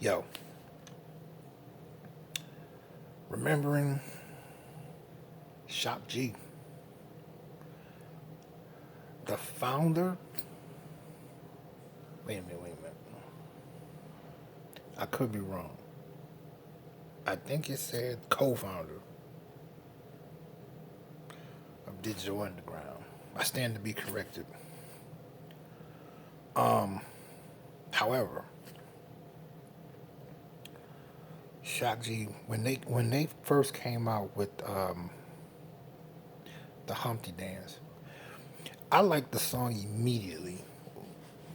Yo, remembering Shop G, the founder. Wait a minute. I could be wrong. I think it said co-founder of Digital Underground. I stand to be corrected. However, Shock G, when they first came out with the Humpty Dance, I liked the song immediately.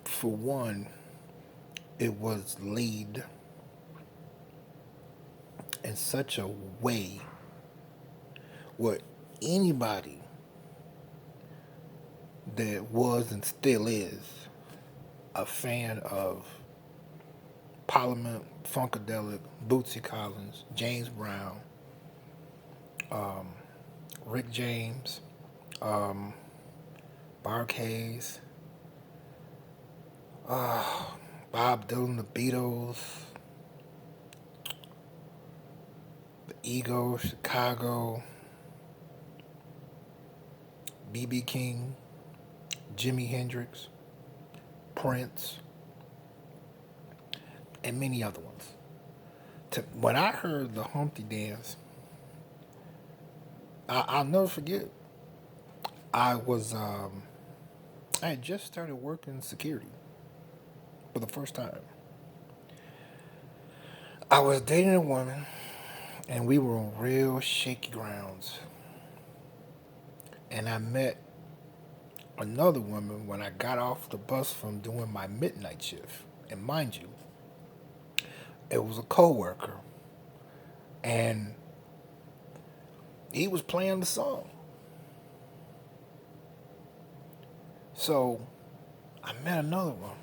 For one, it was laid in such a way where anybody that was and still is a fan of Parliament, Funkadelic, Bootsy Collins, James Brown, Rick James, Bark Hayes, Bob Dylan, the Beatles, the Eagles, Chicago, B.B. King, Jimi Hendrix, Prince, and many other ones. When I heard the Humpty Dance, I'll never forget. I was I had just started working security for the first time. I was dating a woman, and we were on real shaky grounds. And I met another woman when I got off the bus from doing my midnight shift. And mind you, it was a coworker, and he was playing the song. So I met another woman,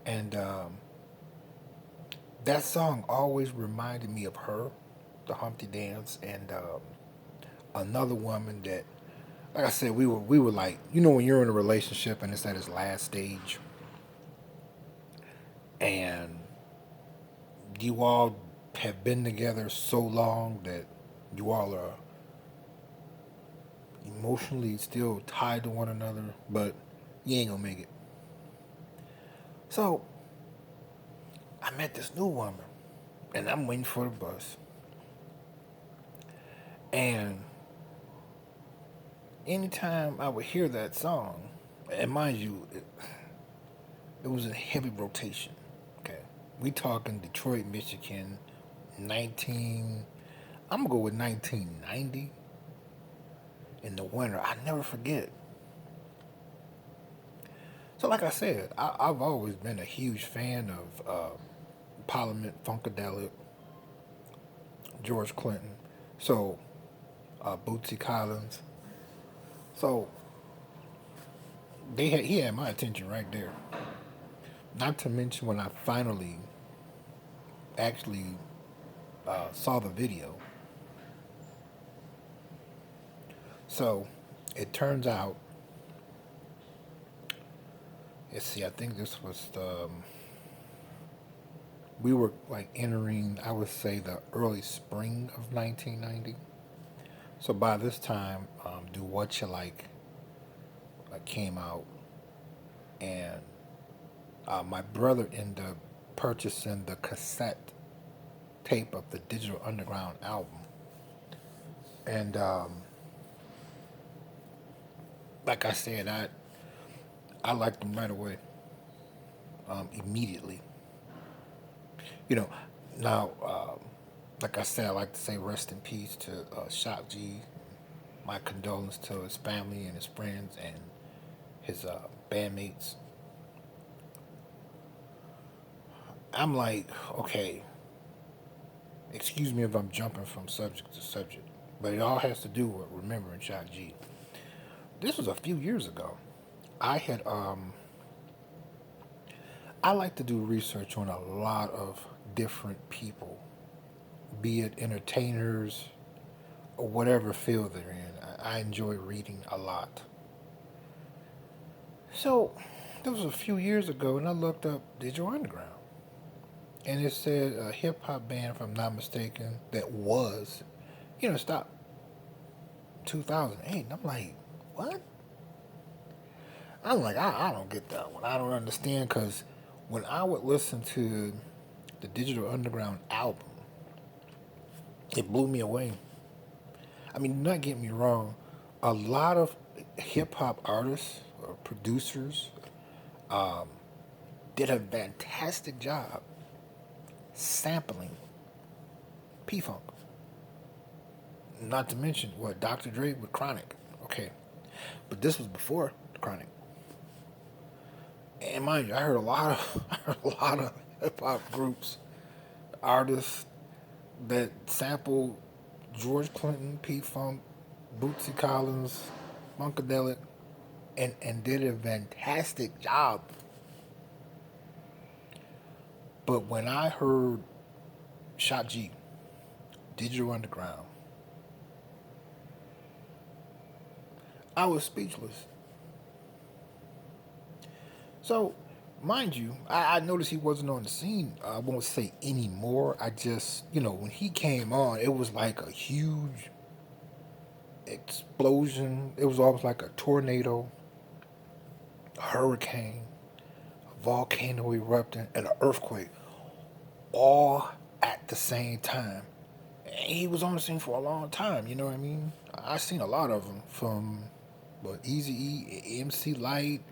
and that song always reminded me of her, the Humpty Dance, and another woman that, like I said, we were like, when you're in a relationship and it's at its last stage, and you all have been together so long that you all are emotionally still tied to one another, but you ain't gonna make it. So I met this new woman, and I'm waiting for the bus, and anytime I would hear that song, and mind you, it was in heavy rotation. Okay, we talking Detroit, Michigan, 19. I'm gonna go with 1990 in the winter. I never forget. So, like I said, I've always been a huge fan of Parliament, Funkadelic, George Clinton, so Bootsy Collins. So he had my attention right there. Not to mention when I finally actually saw the video. So it turns out, let's see, I think this was we were like entering, I would say, the early spring of 1990. So by this time, Do What You Like came out, and my brother ended up purchasing the cassette tape of the Digital Underground album. And like I said, I liked them right away, immediately. You know, now, like I said, I like to say rest in peace to Shock G. My condolences to his family and his friends and his bandmates. I'm like, okay, excuse me if I'm jumping from subject to subject, but it all has to do with remembering Shock G. This was a few years ago. I had I like to do research on a lot of different people, be it entertainers or whatever field they're in. I enjoy reading a lot. So This was a few years ago, and I looked up Digital Underground, and it said a hip hop band, if I'm not mistaken, that was, stopped 2008. And I'm like, what? I'm like, I don't get that one. I don't understand because when I would listen to the Digital Underground album, it blew me away. I mean, not get me wrong, a lot of hip hop artists or producers did a fantastic job sampling P Funk. Not to mention what Dr. Dre with Chronic. Okay, but this was before the Chronic. And mind you, I heard a lot of I heard a lot of hip hop groups, artists that sampled George Clinton, P Funk, Bootsy Collins, Funkadelic, and did a fantastic job. But when I heard Shock G, Digital Underground, I was speechless. So, mind you, I noticed he wasn't on the scene. I won't say anymore. I just, when he came on, it was like a huge explosion. It was almost like a tornado, a hurricane, a volcano erupting, and an earthquake, all at the same time. And he was on the scene for a long time. You know what I mean? I seen a lot of them from, Easy E, MC Light.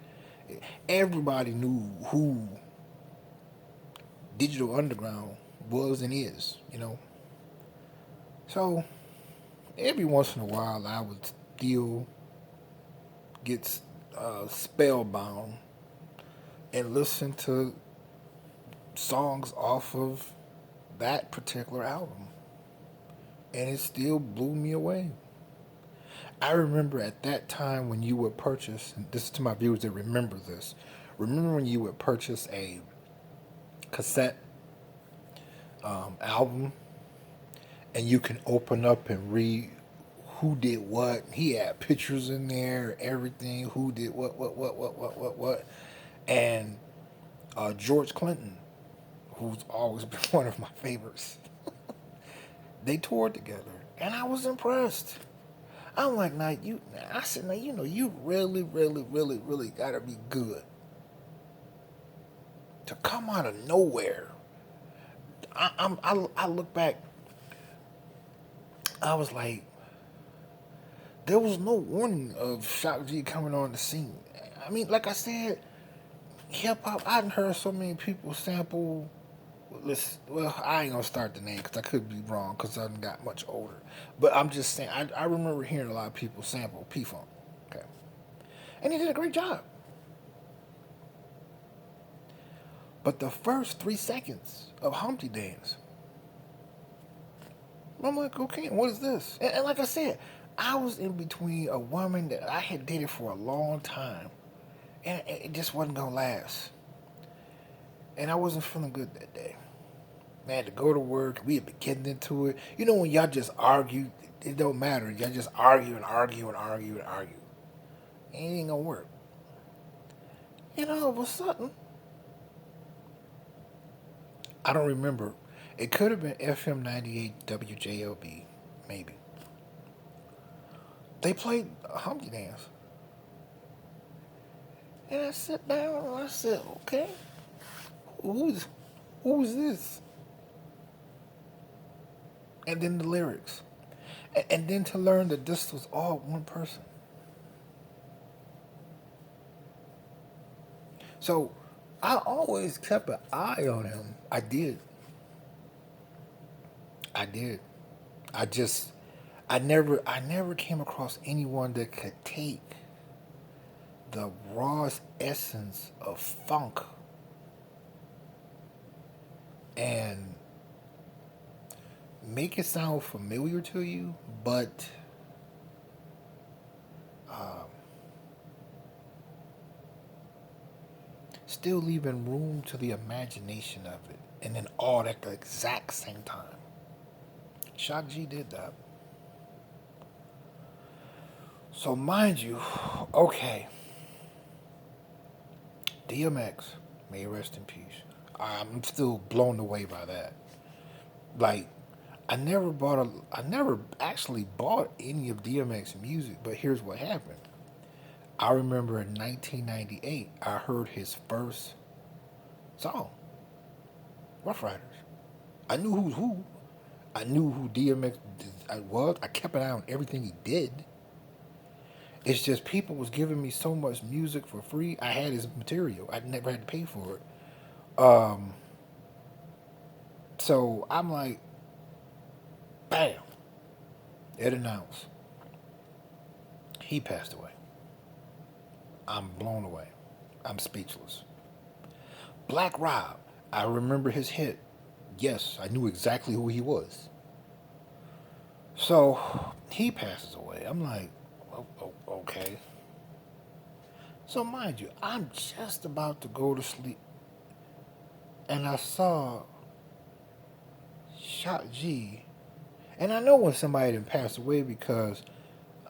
Everybody knew who Digital Underground was and is. So every once in a while, I would still get spellbound and listen to songs off of that particular album, and it still blew me away. I remember at that time when you would purchase, and this is to my viewers that remember this. Remember when you would purchase a cassette album, and you can open up and read who did what. He had pictures in there, everything. Who did what. And George Clinton, who's always been one of my favorites, they toured together, and I was impressed. I'm like, now you. I said, now you really, really, really, really gotta be good to come out of nowhere. I look back. I was like, there was no warning of Shock G coming on the scene. I mean, like I said, hip hop. I done heard so many people sample. Well, I ain't gonna start the name because I could be wrong because I done got much older. But I'm just saying, I remember hearing a lot of people sample P Funk. Okay, and he did a great job. But the first 3 seconds of Humpty Dance, I'm like, okay, what is this? And like I said, I was in between a woman that I had dated for a long time, and it just wasn't gonna last. And I wasn't feeling good that day. I had to go to work. We had been getting into it. You know when y'all just argue, it don't matter. Y'all just argue and argue and argue and argue. It ain't gonna work. And all of a sudden, I don't remember. It could have been FM 98 WJLB, maybe. They played Humpty Dance. And I sat down and I said, okay, who's who's this? And then the lyrics. And then to learn that this was all one person. So I always kept an eye on him. I did. I did. I just I never came across anyone that could take the rawest essence of funk and make it sound familiar to you, but still leaving room to the imagination of it, and then all at the exact same time. Shock G did that. So mind you, okay, DMX, may he rest in peace. I'm still blown away by that. Like, I never actually bought any of DMX music, but here's what happened. I remember in 1998, I heard his first song, Rough Riders. I knew who's who. I knew who DMX was. I kept an eye on everything he did. It's just people was giving me so much music for free. I had his material. I never had to pay for it. So I'm like, bam, it announced he passed away. I'm blown away. I'm speechless. Black Rob, I remember his hit. Yes, I knew exactly who he was. So he passes away. I'm like, okay. So mind you, I'm just about to go to sleep, and I saw Shock G. And I know when somebody didn't pass away because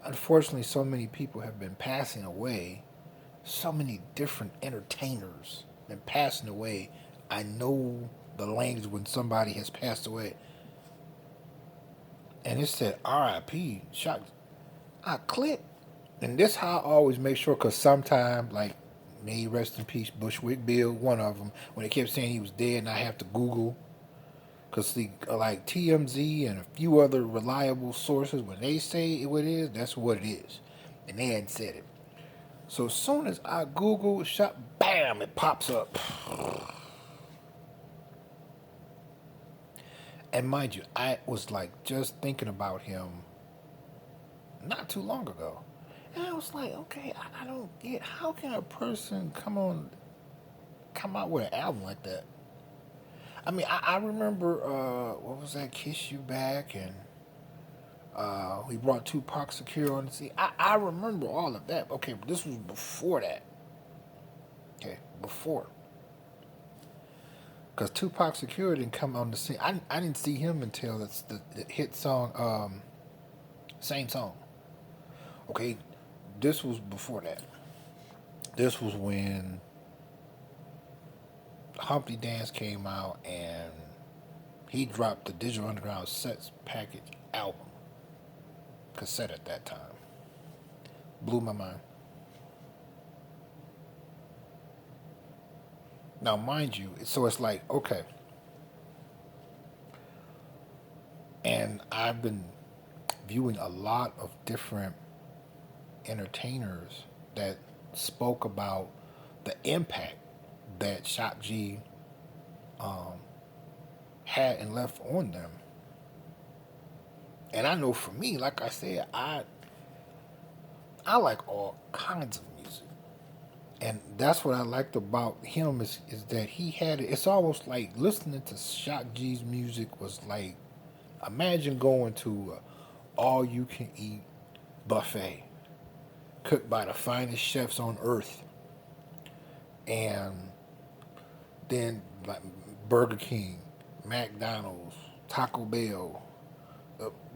unfortunately so many people have been passing away. So many different entertainers been passing away. I know the language when somebody has passed away. And it said RIP, Shock. I clicked. And this how I always make sure, because sometimes, like, may he rest in peace, Bushwick Bill, one of them, when they kept saying he was dead, and I have to Google. Because, see, like TMZ and a few other reliable sources, when they say what it is, that's what it is. And they hadn't said it. So as soon as I Google shop, bam, it pops up. And mind you, I was like just thinking about him not too long ago. And I was like, okay, I don't get how can a person come out with an album like that? I mean, I remember what was that, Kiss You Back, and we brought Tupac Secure on the scene. I remember all of that. Okay, but this was before that. Okay, before. Because Tupac Secure didn't come on the scene. I didn't see him until the hit song, Same Song. Okay, this was before that. This was when Humpty Dance came out and he dropped the Digital Underground Sets Package album, cassette at that time. Blew my mind. Now, mind you, so it's like, okay. And I've been viewing a lot of different entertainers that spoke about the impact that Shock G had and left on them. And I know for me, like I said, I like all kinds of music. And that's what I liked about him is that he had it's almost like listening to Shock G's music was like imagine going to a all you can eat buffet cooked by the finest chefs on earth, and then like Burger King, McDonald's, Taco Bell,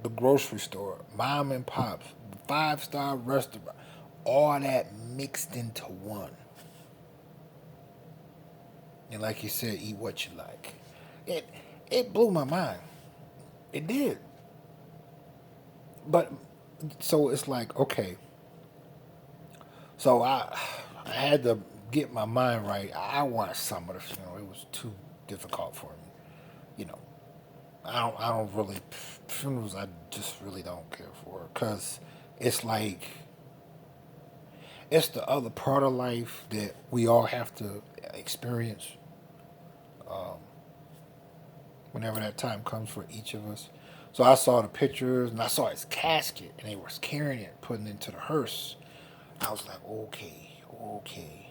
the grocery store, mom and pops, 5-star restaurant, all that mixed into one. And like you said, eat what you like. It it blew my mind. It did. But so it's like, okay, so I had to get my mind right. I wanted some of the funeral. It was too difficult for me. You know, I don't really funerals. I just really don't care for because it's like it's the other part of life that we all have to experience whenever that time comes for each of us. So I saw the pictures and I saw his casket and they were carrying it, putting it into the hearse. I was like, okay, okay.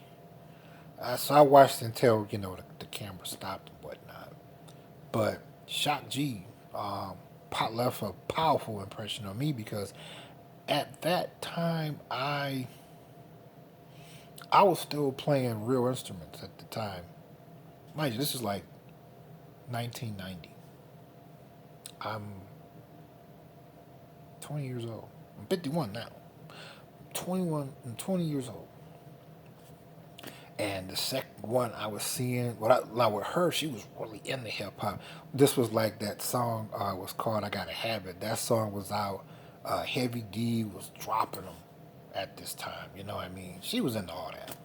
So I watched until the camera stopped and whatnot. But Shock G left a powerful impression on me because at that time I was still playing real instruments at the time. Mind you, this is like 1990. I'm 20 years old. I'm 51 now. 21 and 20 years old. And the second one I was seeing, now with her, she was really into hip hop. This was like that song was called "I Got a Habit." That song was out. Heavy D was dropping them at this time. You know what I mean? She was into all that.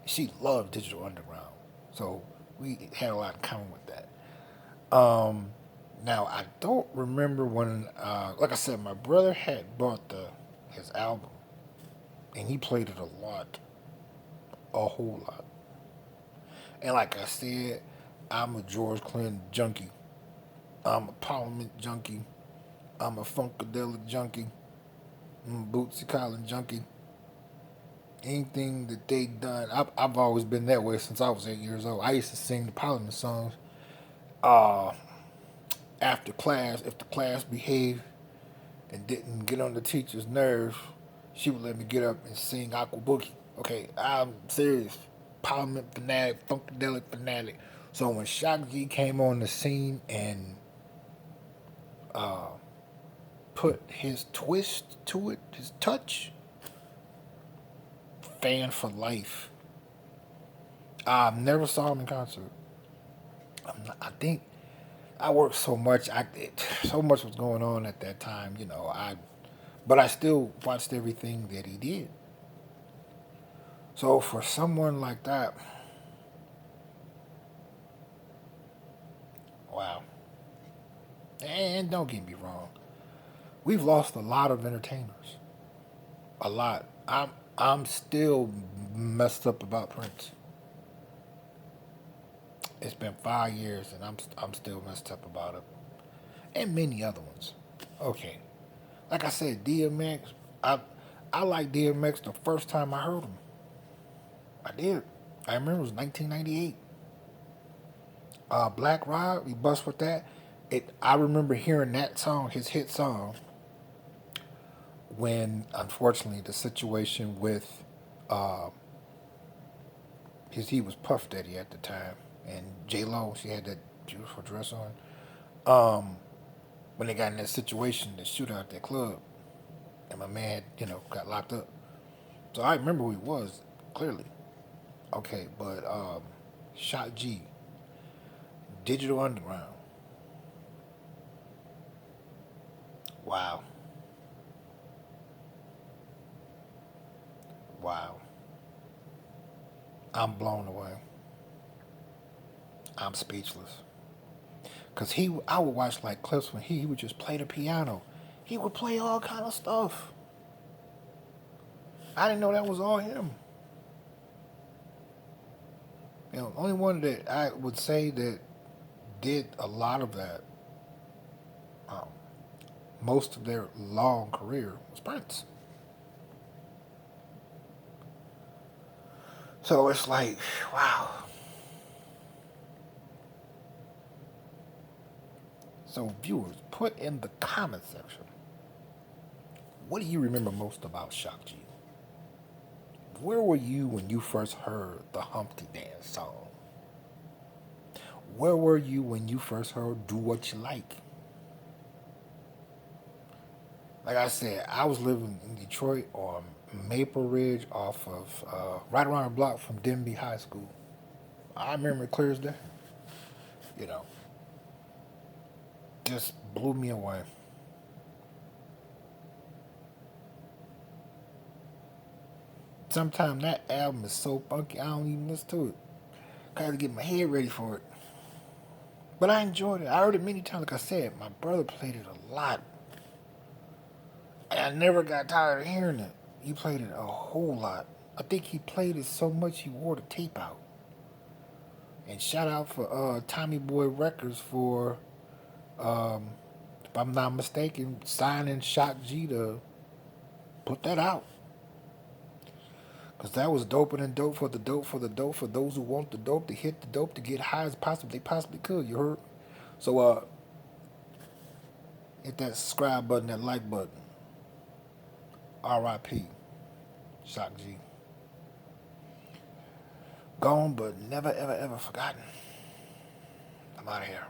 She loved Digital Underground, so we had a lot in common with that. Now I don't remember when, like I said, my brother had bought his album, and he played it a lot, a whole lot. And like I said, I'm a George Clinton junkie. I'm a Parliament junkie. I'm a Funkadelic junkie. I'm a Bootsy Collins junkie. Anything that they done, I've always been that way since I was 8 years old. I used to sing the Parliament songs after class. If the class behaved and didn't get on the teacher's nerves, she would let me get up and sing Aqua Boogie. Okay, I'm serious. Parliament fanatic, Funkadelic fanatic. So when Shock G came on the scene and put his twist to it, his touch, fan for life. I never saw him in concert. I think I worked so much. So much was going on at that time, you know. But I still watched everything that he did. So for someone like that, wow. And don't get me wrong, we've lost a lot of entertainers. A lot. I'm still messed up about Prince. It's been 5 years and I'm still messed up about it, and many other ones. Okay, like I said, DMX. I I like DMX the first time I heard him. I did. I remember it was 1998. Black Rod, we bust with that. I remember hearing that song, his hit song, when unfortunately the situation with he was Puff Daddy at the time, and J Lo, she had that beautiful dress on. When they got in that situation, the shootout at that club, and my man, got locked up. So I remember who he was clearly. Okay, but Shock G, Digital Underground. Wow, wow. I'm blown away. I'm speechless. Cause I would watch like clips when he would just play the piano. He would play all kind of stuff. I didn't know that was all him. The only one that I would say that did a lot of that, um, most of their long career, was Prince. So it's like, wow. So viewers, put in the comment section, what do you remember most about Shock G? Where were you when you first heard the Humpty Dance song? Where were you when you first heard Do What You Like? Like I said, I was living in Detroit on Maple Ridge off of right around the block from Denby High School. I remember it clear as day. You know, just blew me away. Sometimes that album is so funky, I don't even listen to it. I had to get my head ready for it. But I enjoyed it. I heard it many times. Like I said, my brother played it a lot. And I never got tired of hearing it. He played it a whole lot. I think he played it so much he wore the tape out. And shout out for Tommy Boy Records for, if I'm not mistaken, signing Shock G to put that out. Because that was doper than dope for the dope for the dope for those who want the dope to hit the dope to get high as possible they possibly could. You heard? So hit that subscribe button, that like button. R.I.P. Shock G. Gone but never ever ever forgotten. I'm out of here.